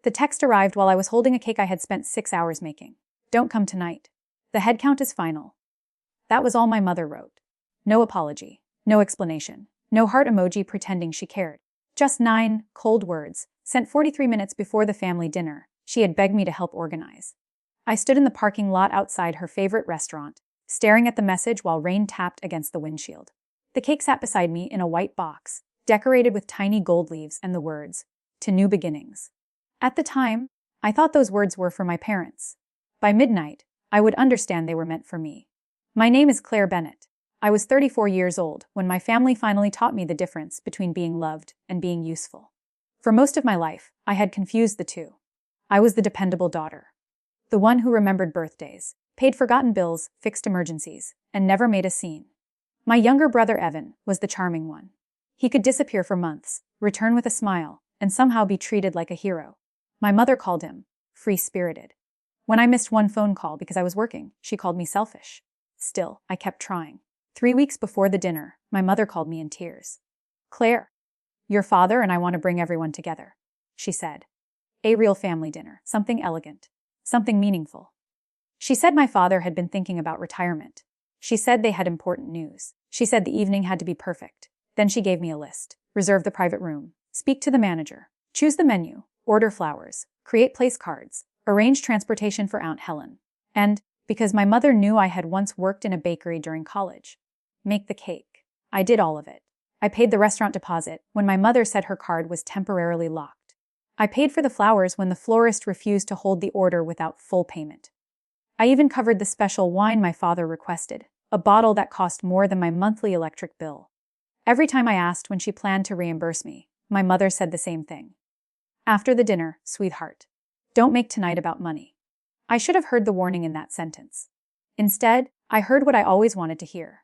The text arrived while I was holding a cake I had spent 6 hours making. Don't come tonight. The head count is final. That was all my mother wrote. No apology, no explanation, no heart emoji pretending she cared. Just 9 cold words, sent 43 minutes before the family dinner she had begged me to help organize. I stood in the parking lot outside her favorite restaurant, staring at the message while rain tapped against the windshield. The cake sat beside me in a white box, decorated with tiny gold leaves and the words, "To New Beginnings." At the time, I thought those words were for my parents. By midnight, I would understand they were meant for me. My name is Claire Bennett. I was 34 years old when my family finally taught me the difference between being loved and being useful. For most of my life, I had confused the two. I was the dependable daughter. The one who remembered birthdays, paid forgotten bills, fixed emergencies, and never made a scene. My younger brother Evan was the charming one. He could disappear for months, return with a smile, and somehow be treated like a hero. My mother called him free-spirited. When I missed one phone call because I was working, she called me selfish. Still, I kept trying. 3 weeks before the dinner, my mother called me in tears. "Claire, your father and I want to bring everyone together," she said. A real family dinner, something elegant, something meaningful. She said my father had been thinking about retirement. She said they had important news. She said the evening had to be perfect. Then she gave me a list. Reserve the private room. Speak to the manager. Choose the menu. Order flowers. Create place cards. Arrange transportation for Aunt Helen. And, because my mother knew I had once worked in a bakery during college, make the cake. I did all of it. I paid the restaurant deposit when my mother said her card was temporarily locked. I paid for the flowers when the florist refused to hold the order without full payment. I even covered the special wine my father requested, a bottle that cost more than my monthly electric bill. Every time I asked when she planned to reimburse me, my mother said the same thing. After the dinner, sweetheart, don't make tonight about money. I should have heard the warning in that sentence. Instead, I heard what I always wanted to hear.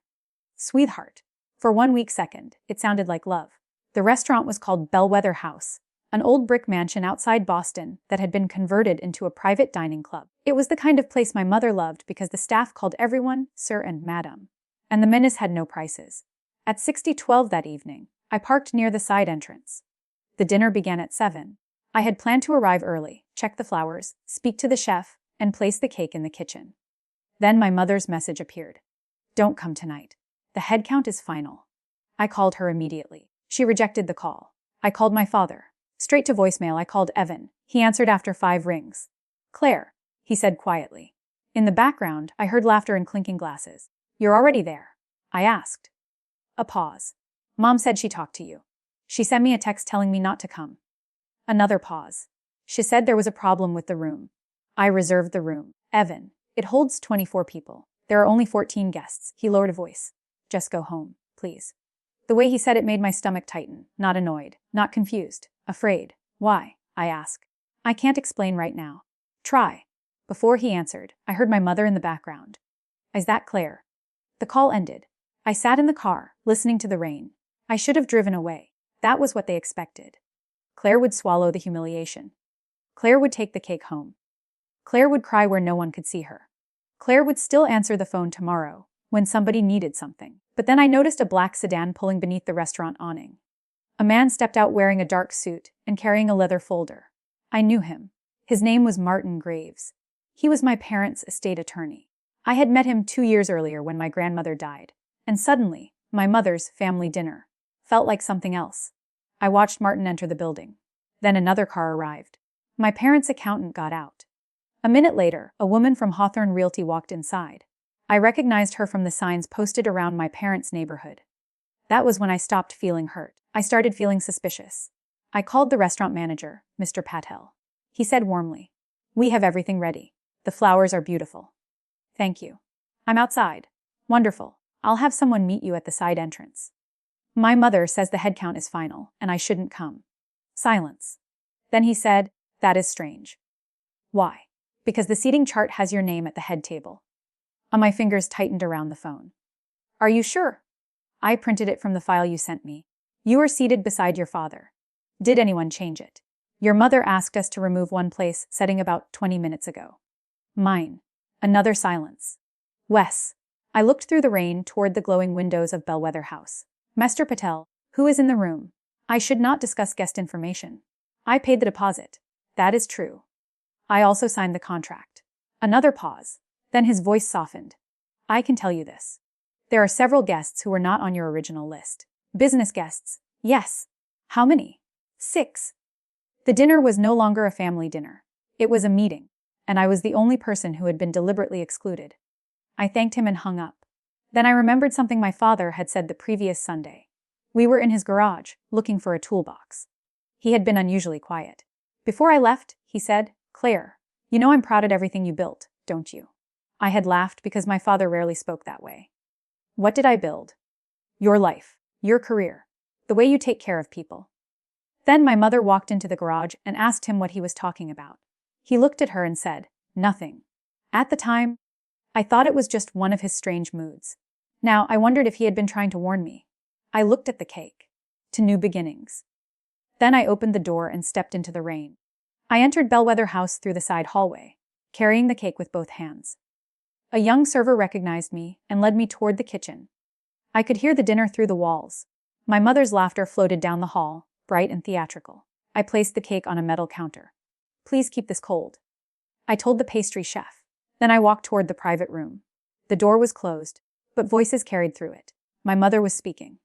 Sweetheart. For 1 weak second, it sounded like love. The restaurant was called Bellwether House, an old brick mansion outside Boston that had been converted into a private dining club. It was the kind of place my mother loved because the staff called everyone Sir and Madam, and the menus had no prices. At 6012 that evening, I parked near the side entrance. The dinner began at 7. I had planned to arrive early, check the flowers, speak to the chef, and place the cake in the kitchen. Then my mother's message appeared. Don't come tonight. The head count is final. I called her immediately. She rejected the call. I called my father. Straight to voicemail, I called Evan. He answered after 5 rings. Claire, he said quietly. In the background, I heard laughter and clinking glasses. You're already there? I asked. A pause. Mom said she talked to you. She sent me a text telling me not to come. Another pause. She said there was a problem with the room. I reserved the room. Evan, it holds 24 people. There are only 14 guests. He lowered a voice. Just go home, please. The way he said it made my stomach tighten, not annoyed, not confused, afraid. Why? I asked. I can't explain right now. Try. Before he answered, I heard my mother in the background. Is that Claire? The call ended. I sat in the car, listening to the rain. I should have driven away. That was what they expected. Claire would swallow the humiliation. Claire would take the cake home. Claire would cry where no one could see her. Claire would still answer the phone tomorrow, when somebody needed something. But then I noticed a black sedan pulling beneath the restaurant awning. A man stepped out wearing a dark suit and carrying a leather folder. I knew him. His name was Martin Graves. He was my parents' estate attorney. I had met him 2 years earlier when my grandmother died. And suddenly, my mother's family dinner felt like something else. I watched Martin enter the building. Then another car arrived. My parents' accountant got out. A minute later, a woman from Hawthorne Realty walked inside. I recognized her from the signs posted around my parents' neighborhood. That was when I stopped feeling hurt. I started feeling suspicious. I called the restaurant manager, Mr. Patel. He said warmly, "We have everything ready. The flowers are beautiful." "Thank you. I'm outside." "Wonderful. I'll have someone meet you at the side entrance." "My mother says the head count is final, and I shouldn't come." Silence. Then he said, "That is strange." "Why?" "Because the seating chart has your name at the head table." My fingers tightened around the phone. "Are you sure?" "I printed it from the file you sent me. You were seated beside your father." "Did anyone change it?" "Your mother asked us to remove one place setting about 20 minutes ago." "Mine." Another silence. "Wes." I looked through the rain toward the glowing windows of Bellwether House. "Mr. Patel, who is in the room?" "I should not discuss guest information." "I paid the deposit." That is true. I also signed the contract. Another pause. Then his voice softened. I can tell you this. There are several guests who were not on your original list. Business guests. Yes. How many? 6. The dinner was no longer a family dinner. It was a meeting, and I was the only person who had been deliberately excluded. I thanked him and hung up. Then I remembered something my father had said the previous Sunday. We were in his garage, looking for a toolbox. He had been unusually quiet. Before I left, he said, "Claire, you know I'm proud of everything you built, don't you?" I had laughed because my father rarely spoke that way. What did I build? Your life, your career, the way you take care of people. Then my mother walked into the garage and asked him what he was talking about. He looked at her and said, "Nothing." At the time, I thought it was just one of his strange moods. Now, I wondered if he had been trying to warn me. I looked at the cake. To new beginnings. Then I opened the door and stepped into the rain. I entered Bellwether House through the side hallway, carrying the cake with both hands. A young server recognized me and led me toward the kitchen. I could hear the dinner through the walls. My mother's laughter floated down the hall, bright and theatrical. I placed the cake on a metal counter. "Please keep this cold," I told the pastry chef. Then I walked toward the private room. The door was closed, but voices carried through it. My mother was speaking.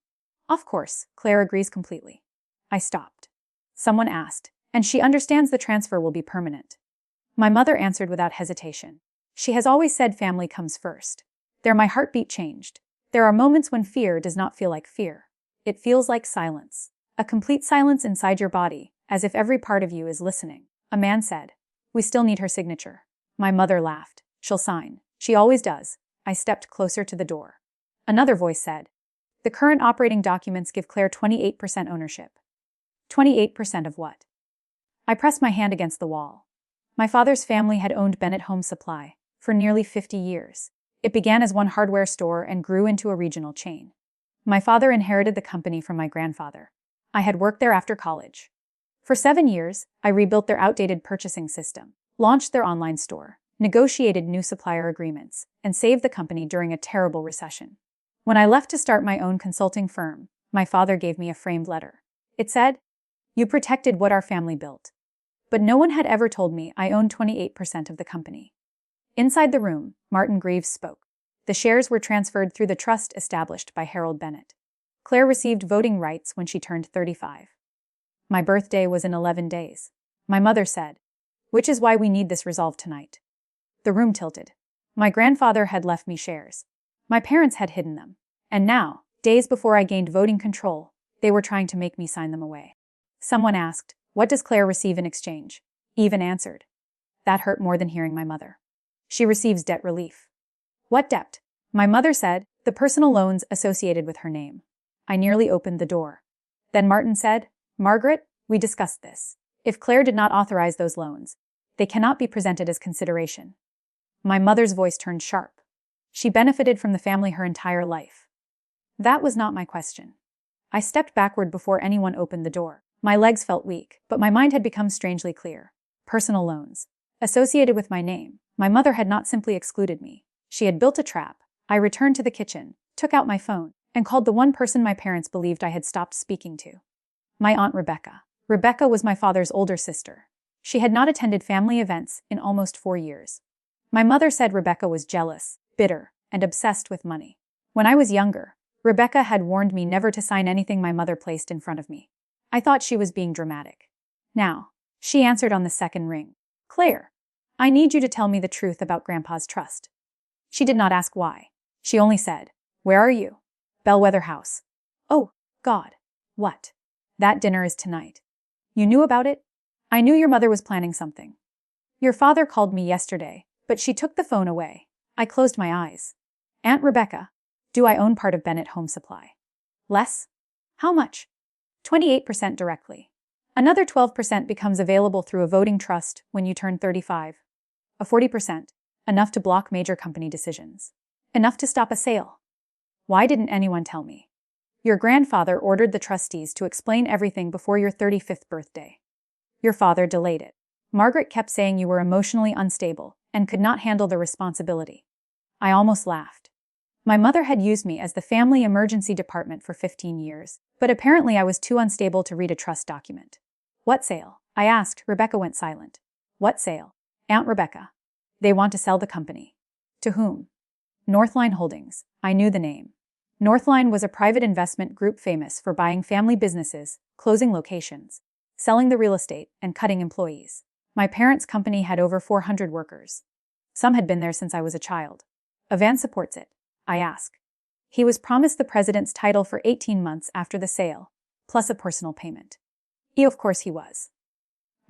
"Of course, Claire agrees completely." I stopped. Someone asked, "And she understands the transfer will be permanent?" My mother answered without hesitation. "She has always said family comes first." There my heartbeat changed. There are moments when fear does not feel like fear. It feels like silence. A complete silence inside your body, as if every part of you is listening. A man said, "We still need her signature." My mother laughed. "She'll sign. She always does." I stepped closer to the door. Another voice said, "The current operating documents give Claire 28% ownership." 28% of what? I pressed my hand against the wall. My father's family had owned Bennett Home Supply for nearly 50 years. It began as one hardware store and grew into a regional chain. My father inherited the company from my grandfather. I had worked there after college. For 7 years, I rebuilt their outdated purchasing system, launched their online store, negotiated new supplier agreements, and saved the company during a terrible recession. When I left to start my own consulting firm, my father gave me a framed letter. It said, "You protected what our family built." But no one had ever told me I owned 28% of the company. Inside the room, Martin Greaves spoke. The shares were transferred through the trust established by Harold Bennett. Claire received voting rights when she turned 35. My birthday was in 11 days. My mother said, "Which is why we need this resolved tonight." The room tilted. My grandfather had left me shares. My parents had hidden them. And now, days before I gained voting control, they were trying to make me sign them away. Someone asked, "What does Claire receive in exchange?" Even answered. That hurt more than hearing my mother. "She receives debt relief." "What debt?" My mother said, "The personal loans associated with her name." I nearly opened the door. Then Martin said, "Margaret, we discussed this. If Claire did not authorize those loans, they cannot be presented as consideration." My mother's voice turned sharp. She benefited from the family her entire life. That was not my question. I stepped backward before anyone opened the door. My legs felt weak, but my mind had become strangely clear. Personal loans. Associated with my name, my mother had not simply excluded me. She had built a trap. I returned to the kitchen, took out my phone, and called the one person my parents believed I had stopped speaking to. My Aunt Rebecca. Rebecca was my father's older sister. She had not attended family events in almost 4 years. My mother said Rebecca was jealous, bitter, and obsessed with money. When I was younger, Rebecca had warned me never to sign anything my mother placed in front of me. I thought she was being dramatic. Now, she answered on the second ring. "Claire, I need you to tell me the truth about Grandpa's trust." She did not ask why. She only said, "Where are you?" "Bellwether House." "Oh, God. What?" "That dinner is tonight." "You knew about it?" "I knew your mother was planning something." "Your father called me yesterday, but she took the phone away." I closed my eyes. "Aunt Rebecca, do I own part of Bennett Home Supply?" "Less?" "How much?" 28% directly. Another 12% becomes available through a voting trust when you turn 35. A 40%, enough to block major company decisions. Enough to stop a sale. Why didn't anyone tell me? Your grandfather ordered the trustees to explain everything before your 35th birthday. Your father delayed it. Margaret kept saying you were emotionally unstable and could not handle the responsibility. I almost laughed. My mother had used me as the family emergency department for 15 years, but apparently I was too unstable to read a trust document. "What sale?" I asked. Rebecca went silent. What sale? Aunt Rebecca. They want to sell the company. To whom? Northline Holdings. I knew the name. Northline was a private investment group famous for buying family businesses, closing locations, selling the real estate, and cutting employees. My parents' company had over 400 workers. Some had been there since I was a child. Avan supports it, I ask. He was promised the president's title for 18 months after the sale, plus a personal payment. Of course he was.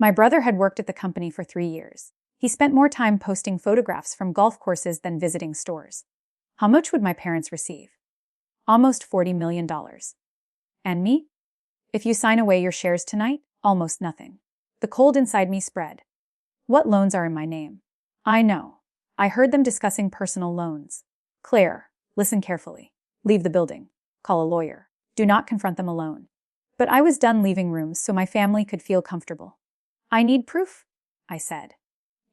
My brother had worked at the company for 3 years. He spent more time posting photographs from golf courses than visiting stores. How much would my parents receive? Almost $40 million. And me? If you sign away your shares tonight, almost nothing. The cold inside me spread. What loans are in my name? I know. I heard them discussing personal loans. Claire, listen carefully. Leave the building. Call a lawyer. Do not confront them alone. But I was done leaving rooms so my family could feel comfortable. I need proof, I said.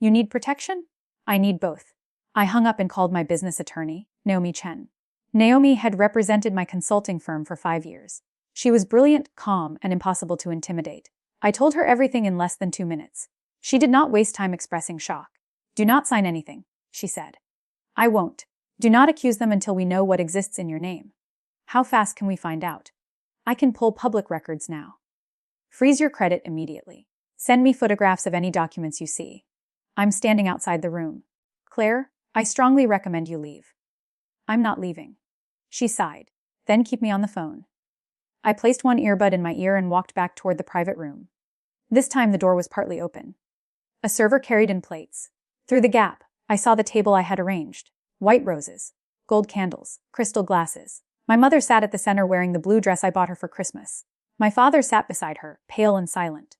You need protection? I need both. I hung up and called my business attorney, Naomi Chen. Naomi had represented my consulting firm for 5 years. She was brilliant, calm, and impossible to intimidate. I told her everything in less than 2 minutes. She did not waste time expressing shock. Do not sign anything, she said. I won't. Do not accuse them until we know what exists in your name. How fast can we find out? I can pull public records now. Freeze your credit immediately. Send me photographs of any documents you see. I'm standing outside the room. Claire, I strongly recommend you leave. I'm not leaving. She sighed. Then keep me on the phone. I placed one earbud in my ear and walked back toward the private room. This time the door was partly open. A server carried in plates. Through the gap, I saw the table I had arranged. White roses, gold candles, crystal glasses. My mother sat at the center wearing the blue dress I bought her for Christmas. My father sat beside her, pale and silent.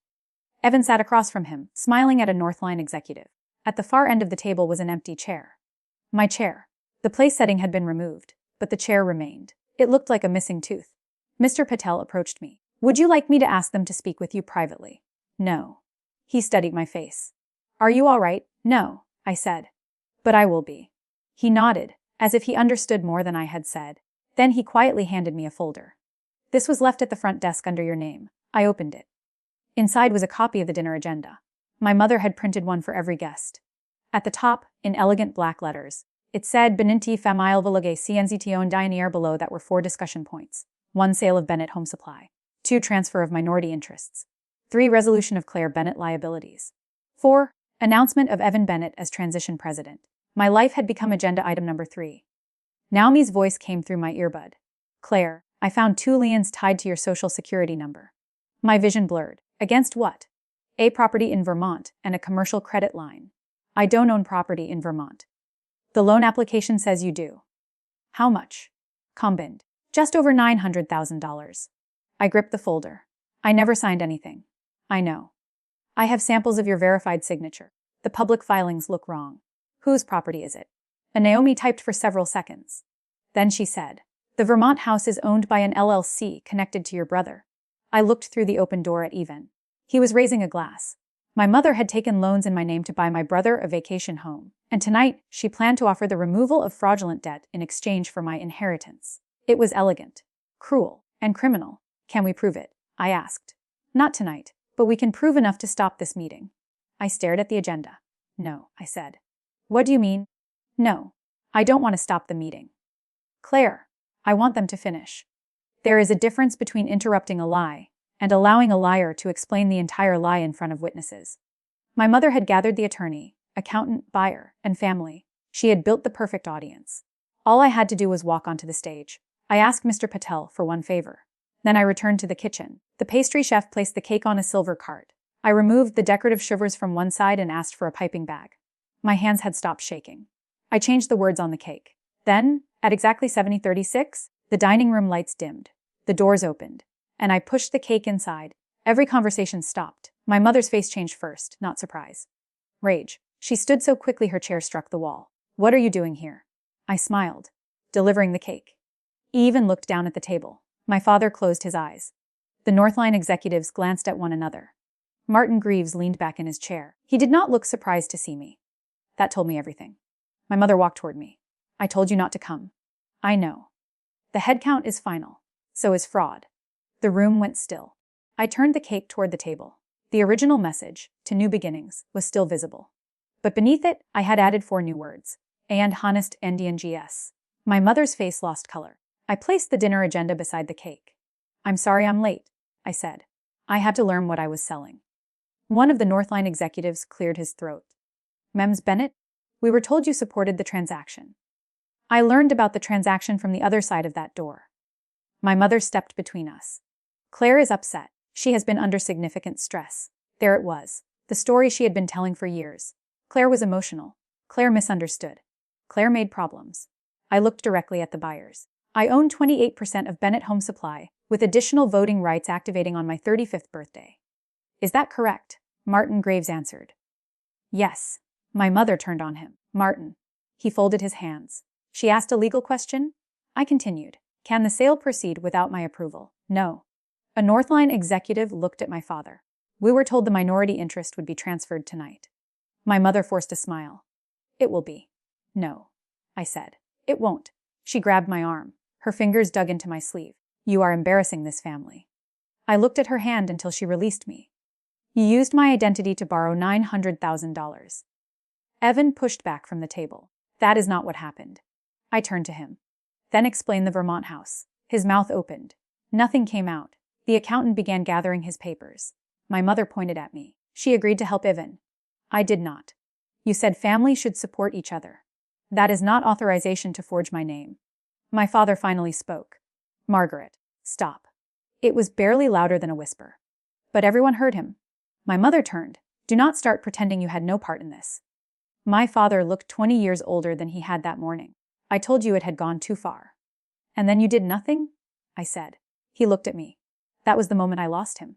Evan sat across from him, smiling at a Northline executive. At the far end of the table was an empty chair. My chair. The place setting had been removed, but the chair remained. It looked like a missing tooth. Mr. Patel approached me. Would you like me to ask them to speak with you privately? No. He studied my face. Are you all right? No, I said. But I will be. He nodded, as if he understood more than I had said. Then he quietly handed me a folder. This was left at the front desk under your name. I opened it. Inside was a copy of the dinner agenda. My mother had printed one for every guest. At the top, in elegant black letters, it said Beninti Famile Village CNZTO Diner below that were 4 discussion points. 1 Sale of Bennett Home Supply. 2 Transfer of minority interests. 3 Resolution of Claire Bennett liabilities. 4 Announcement of Evan Bennett as transition president. My life had become agenda item number 3. Naomi's voice came through my earbud. Claire, I found 2 liens tied to your social security number. My vision blurred. Against what? A property in Vermont and a commercial credit line. I don't own property in Vermont. The loan application says you do. How much? Combined. Just over $900,000. I gripped the folder. I never signed anything. I know. I have samples of your verified signature. The public filings look wrong. Whose property is it? And Naomi typed for several seconds. Then she said, the Vermont house is owned by an LLC connected to your brother. I looked through the open door at Evan. He was raising a glass. My mother had taken loans in my name to buy my brother a vacation home, and tonight she planned to offer the removal of fraudulent debt in exchange for my inheritance. It was elegant, cruel, and criminal. Can we prove it? I asked. Not tonight, but we can prove enough to stop this meeting. I stared at the agenda. No, I said. What do you mean? No, I don't want to stop the meeting. Claire, I want them to finish. There is a difference between interrupting a lie and allowing a liar to explain the entire lie in front of witnesses. My mother had gathered the attorney, accountant, buyer, and family. She had built the perfect audience. All I had to do was walk onto the stage. I asked Mr. Patel for one favor. Then I returned to the kitchen. The pastry chef placed the cake on a silver cart. I removed the decorative sugars from one side and asked for a piping bag. My hands had stopped shaking. I changed the words on the cake. Then, at exactly 7:36, the dining room lights dimmed. The doors opened, and I pushed the cake inside. Every conversation stopped. My mother's face changed first, not surprise. Rage. She stood so quickly her chair struck the wall. What are you doing here? I smiled. Delivering the cake. He even looked down at the table. My father closed his eyes. The Northline executives glanced at one another. Martin Greaves leaned back in his chair. He did not look surprised to see me. That told me everything. My mother walked toward me. I told you not to come. I know. The head count is final. So is fraud. The room went still. I turned the cake toward the table. The original message, to new beginnings, was still visible. But beneath it, I had added 4 new words. And honest Indian GS. My mother's face lost color. I placed the dinner agenda beside the cake. I'm sorry I'm late, I said. I had to learn what I was selling. One of the Northline executives cleared his throat. Mems Bennett, we were told you supported the transaction. I learned about the transaction from the other side of that door. My mother stepped between us. Claire is upset. She has been under significant stress. There it was, the story she had been telling for years. Claire was emotional. Claire misunderstood. Claire made problems. I looked directly at the buyers. I own 28% of Bennett Home Supply, with additional voting rights activating on my 35th birthday. Is that correct? Martin Graves answered. Yes. My mother turned on him. Martin. He folded his hands. She asked a legal question? I continued. Can the sale proceed without my approval? No. A Northline executive looked at my father. We were told the minority interest would be transferred tonight. My mother forced a smile. It will be. No. I said. It won't. She grabbed my arm. Her fingers dug into my sleeve. You are embarrassing this family. I looked at her hand until she released me. You used my identity to borrow $900,000. Evan pushed back from the table. That is not what happened. I turned to him. Then explained the Vermont house. His mouth opened. Nothing came out. The accountant began gathering his papers. My mother pointed at me. She agreed to help Evan. I did not. You said families should support each other. That is not authorization to forge my name. My father finally spoke. Margaret, stop. It was barely louder than a whisper. But everyone heard him. My mother turned. Do not start pretending you had no part in this. My father looked 20 years older than he had that morning. I told you it had gone too far. And then you did nothing? I said. He looked at me. That was the moment I lost him.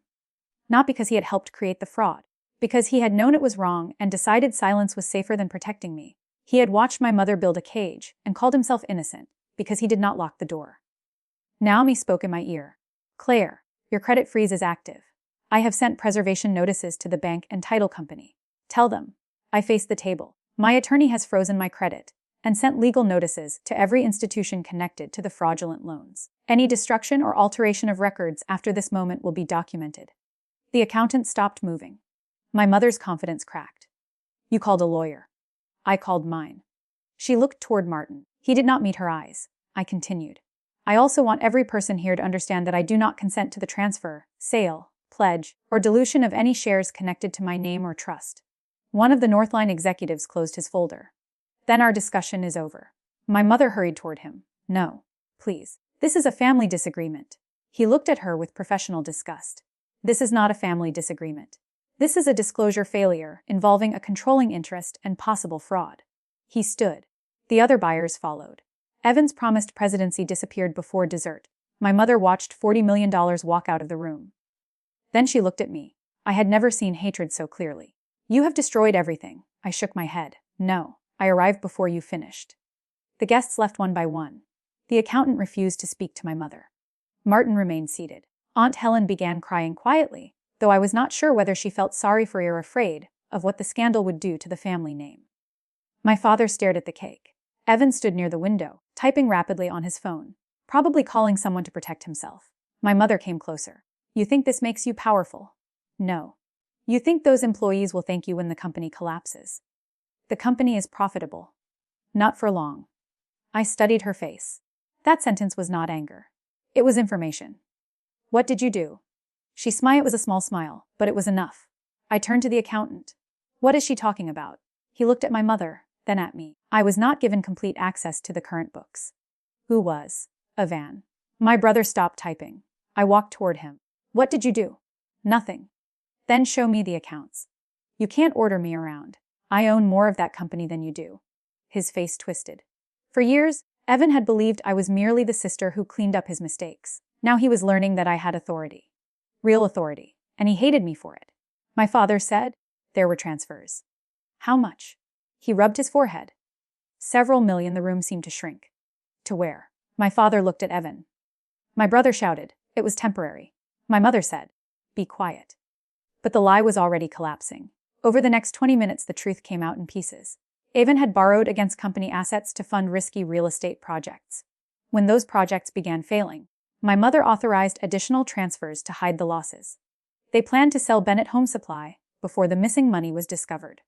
Not because he had helped create the fraud. Because he had known it was wrong and decided silence was safer than protecting me. He had watched my mother build a cage and called himself innocent because he did not lock the door. Naomi spoke in my ear. Claire, your credit freeze is active. I have sent preservation notices to the bank and title company. Tell them. I faced the table. My attorney has frozen my credit and sent legal notices to every institution connected to the fraudulent loans. Any destruction or alteration of records after this moment will be documented. The accountant stopped moving. My mother's confidence cracked. You called a lawyer. I called mine. She looked toward Martin. He did not meet her eyes. I continued. I also want every person here to understand that I do not consent to the transfer, sale, pledge, or dilution of any shares connected to my name or trust. One of the Northline executives closed his folder. Then our discussion is over. My mother hurried toward him. No, please. This is a family disagreement. He looked at her with professional disgust. This is not a family disagreement. This is a disclosure failure involving a controlling interest and possible fraud. He stood. The other buyers followed. Evan's promised presidency disappeared before dessert. My mother watched $40 million walk out of the room. Then she looked at me. I had never seen hatred so clearly. You have destroyed everything. I shook my head. No, I arrived before you finished. The guests left one by one. The accountant refused to speak to my mother. Martin remained seated. Aunt Helen began crying quietly, though I was not sure whether she felt sorry for or afraid of what the scandal would do to the family name. My father stared at the cake. Evan stood near the window, typing rapidly on his phone, probably calling someone to protect himself. My mother came closer. You think this makes you powerful? No. You think those employees will thank you when the company collapses? The company is profitable. Not for long. I studied her face. That sentence was not anger. It was information. What did you do? She smiled. It was a small smile, but it was enough. I turned to the accountant. What is she talking about? He looked at my mother, then at me. I was not given complete access to the current books. Who was? Evan. My brother stopped typing. I walked toward him. What did you do? Nothing. Then show me the accounts. You can't order me around. I own more of that company than you do. His face twisted. For years, Evan had believed I was merely the sister who cleaned up his mistakes. Now he was learning that I had authority. Real authority. And he hated me for it. My father said, there were transfers. How much? He rubbed his forehead. Several million. The room seemed to shrink. To where? My father looked at Evan. My brother shouted, it was temporary. My mother said, be quiet. But the lie was already collapsing. Over the next 20 minutes, the truth came out in pieces. Evan had borrowed against company assets to fund risky real estate projects. When those projects began failing, my mother authorized additional transfers to hide the losses. They planned to sell Bennett Home Supply before the missing money was discovered.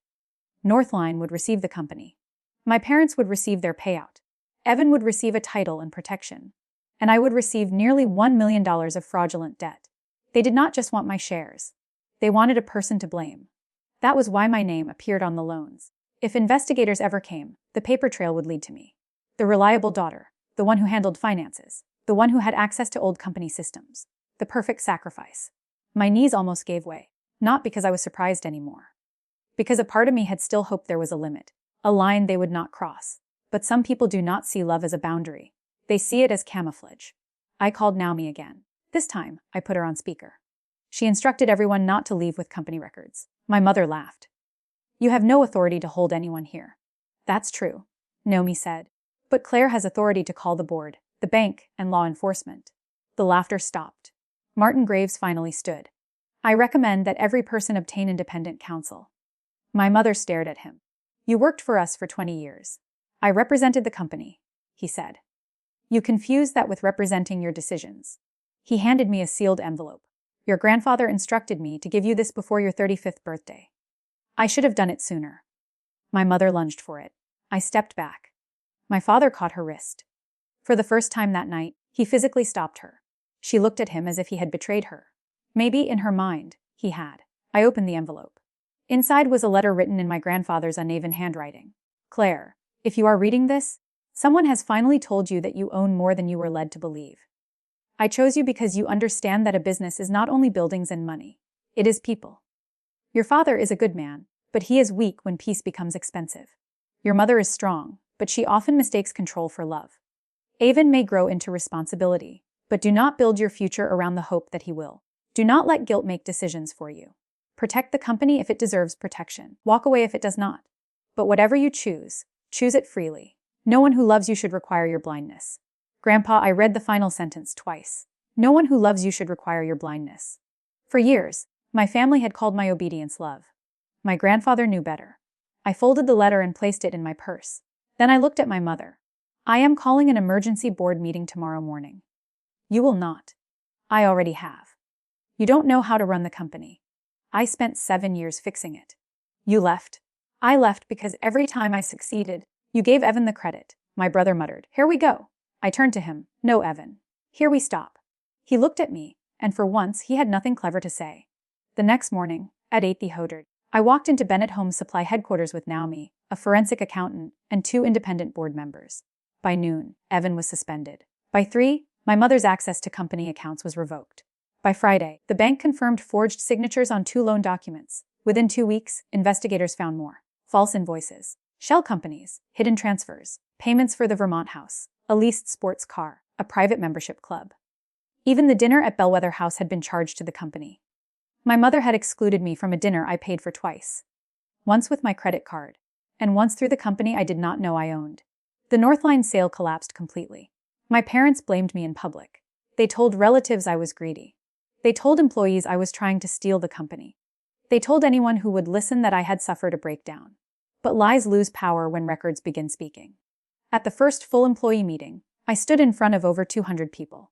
Northline would receive the company. My parents would receive their payout. Evan would receive a title and protection. And I would receive nearly $1 million of fraudulent debt. They did not just want my shares. They wanted a person to blame. That was why my name appeared on the loans. If investigators ever came, the paper trail would lead to me. The reliable daughter, the one who handled finances, the one who had access to old company systems. The perfect sacrifice. My knees almost gave way, not because I was surprised anymore. Because a part of me had still hoped there was a limit, a line they would not cross. But some people do not see love as a boundary. They see it as camouflage. I called Naomi again. This time, I put her on speaker. She instructed everyone not to leave with company records. My mother laughed. You have no authority to hold anyone here. That's true, Naomi said. But Claire has authority to call the board, the bank, and law enforcement. The laughter stopped. Martin Graves finally stood. I recommend that every person obtain independent counsel. My mother stared at him. You worked for us for 20 years. I represented the company, he said. You confuse that with representing your decisions. He handed me a sealed envelope. Your grandfather instructed me to give you this before your 35th birthday. I should have done it sooner. My mother lunged for it. I stepped back. My father caught her wrist. For the first time that night, he physically stopped her. She looked at him as if he had betrayed her. Maybe, in her mind, he had. I opened the envelope. Inside was a letter written in my grandfather's uneven handwriting. Claire, if you are reading this, someone has finally told you that you own more than you were led to believe. I chose you because you understand that a business is not only buildings and money. It is people. Your father is a good man, but he is weak when peace becomes expensive. Your mother is strong, but she often mistakes control for love. Avon may grow into responsibility, but do not build your future around the hope that he will. Do not let guilt make decisions for you. Protect the company if it deserves protection. Walk away if it does not. But whatever you choose it freely. No one who loves you should require your blindness. Grandpa, I read the final sentence twice. No one who loves you should require your blindness. For years, my family had called my obedience love. My grandfather knew better. I folded the letter and placed it in my purse. Then I looked at my mother. I am calling an emergency board meeting tomorrow morning. You will not. I already have. You don't know how to run the company. I spent 7 years fixing it. You left. I left because every time I succeeded, you gave Evan the credit. My brother muttered, "Here we go." I turned to him. "No, Evan. Here we stop." He looked at me, and for once he had nothing clever to say. The next morning, at 8 the Hodard, I walked into Bennett Home Supply headquarters with Naomi, a forensic accountant, and 2 independent board members. By noon, Evan was suspended. By 3, my mother's access to company accounts was revoked. By Friday, the bank confirmed forged signatures on 2 loan documents. Within 2 weeks, investigators found more. False invoices, shell companies, hidden transfers, payments for the Vermont house, a leased sports car, a private membership club. Even the dinner at Bellwether House had been charged to the company. My mother had excluded me from a dinner I paid for twice. Once with my credit card, and once through the company I did not know I owned. The Northline sale collapsed completely. My parents blamed me in public. They told relatives I was greedy. They told employees I was trying to steal the company. They told anyone who would listen that I had suffered a breakdown. But lies lose power when records begin speaking. At the first full employee meeting, I stood in front of over 200 people.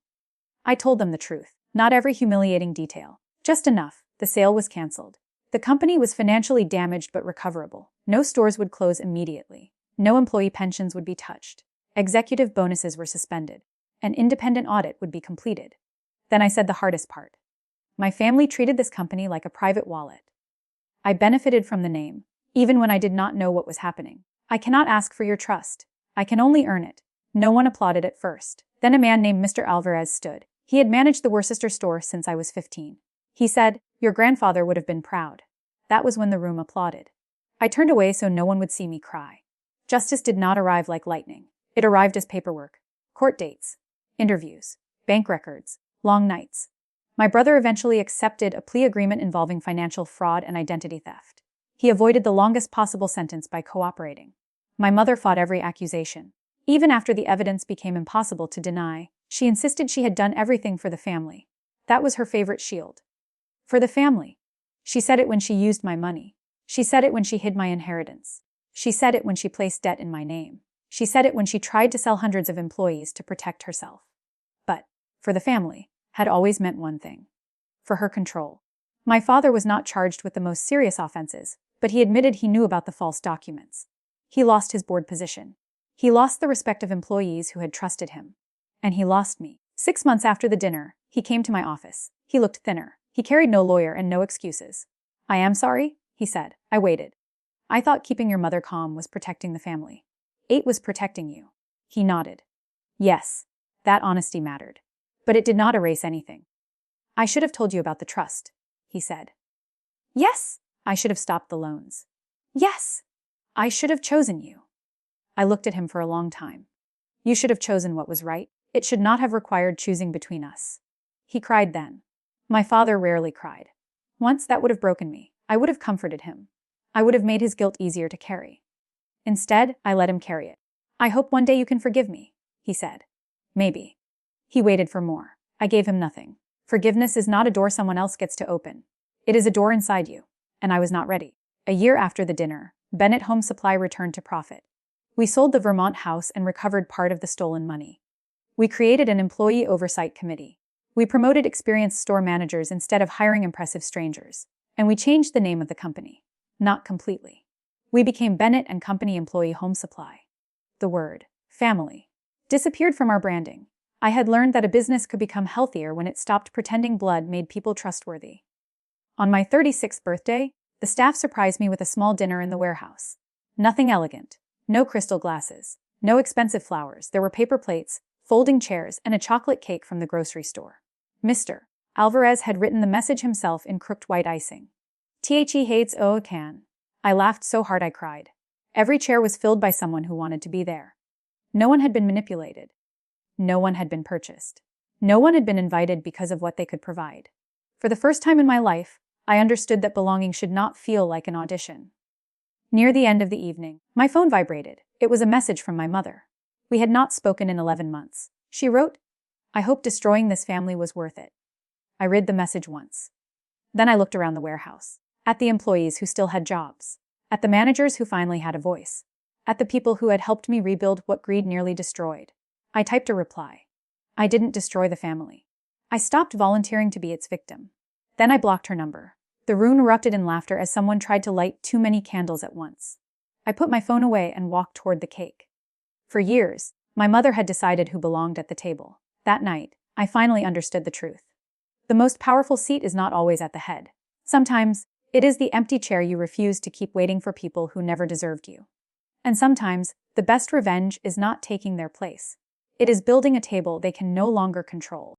I told them the truth, not every humiliating detail, just enough. The sale was canceled. The company was financially damaged but recoverable. No stores would close immediately. No employee pensions would be touched. Executive bonuses were suspended. An independent audit would be completed. Then I said the hardest part. My family treated this company like a private wallet. I benefited from the name, even when I did not know what was happening. I cannot ask for your trust. I can only earn it. No one applauded at first. Then a man named Mr. Alvarez stood. He had managed the Worcester store since I was 15. He said, "Your grandfather would have been proud." That was when the room applauded. I turned away so no one would see me cry. Justice did not arrive like lightning. It arrived as paperwork, court dates, interviews, bank records, long nights. My brother eventually accepted a plea agreement involving financial fraud and identity theft. He avoided the longest possible sentence by cooperating. My mother fought every accusation. Even after the evidence became impossible to deny, she insisted she had done everything for the family. That was her favorite shield. For the family. She said it when she used my money. She said it when she hid my inheritance. She said it when she placed debt in my name. She said it when she tried to sell hundreds of employees to protect herself. But, for the family, had always meant one thing. For her control. My father was not charged with the most serious offenses, but he admitted he knew about the false documents. He lost his board position. He lost the respect of employees who had trusted him. And he lost me. 6 months after the dinner, he came to my office. He looked thinner. He carried no lawyer and no excuses. "I am sorry," he said. I waited. "I thought keeping your mother calm was protecting the family." "It was protecting you." He nodded. "Yes, that honesty mattered. But it did not erase anything." "I should have told you about the trust," he said. "Yes." "I should have stopped the loans." "Yes." "I should have chosen you." I looked at him for a long time. "You should have chosen what was right. It should not have required choosing between us." He cried then. My father rarely cried. Once that would have broken me. I would have comforted him. I would have made his guilt easier to carry. Instead, I let him carry it. "I hope one day you can forgive me," he said. "Maybe." He waited for more. I gave him nothing. Forgiveness is not a door someone else gets to open. It is a door inside you. And I was not ready. A year after the dinner, Bennett Home Supply returned to profit. We sold the Vermont house and recovered part of the stolen money. We created an employee oversight committee. We promoted experienced store managers instead of hiring impressive strangers. And we changed the name of the company. Not completely. We became Bennett and Company Employee Home Supply. The word family disappeared from our branding. I had learned that a business could become healthier when it stopped pretending blood made people trustworthy. On my 36th birthday, the staff surprised me with a small dinner in the warehouse. Nothing elegant. No crystal glasses. No expensive flowers. There were paper plates, folding chairs, and a chocolate cake from the grocery store. Mr. Alvarez had written the message himself in crooked white icing. "The hates o can." I laughed so hard I cried. Every chair was filled by someone who wanted to be there. No one had been manipulated. No one had been purchased. No one had been invited because of what they could provide. For the first time in my life, I understood that belonging should not feel like an audition. Near the end of the evening, my phone vibrated. It was a message from my mother. We had not spoken in 11 months. She wrote, "I hope destroying this family was worth it." I read the message once. Then I looked around the warehouse. At the employees who still had jobs. At the managers who finally had a voice. At the people who had helped me rebuild what greed nearly destroyed. I typed a reply. I didn't destroy the family. I stopped volunteering to be its victim. Then I blocked her number. The room erupted in laughter as someone tried to light too many candles at once. I put my phone away and walked toward the cake. For years, my mother had decided who belonged at the table. That night, I finally understood the truth. The most powerful seat is not always at the head. Sometimes, it is the empty chair you refuse to keep waiting for people who never deserved you. And sometimes, the best revenge is not taking their place. It is building a table they can no longer control.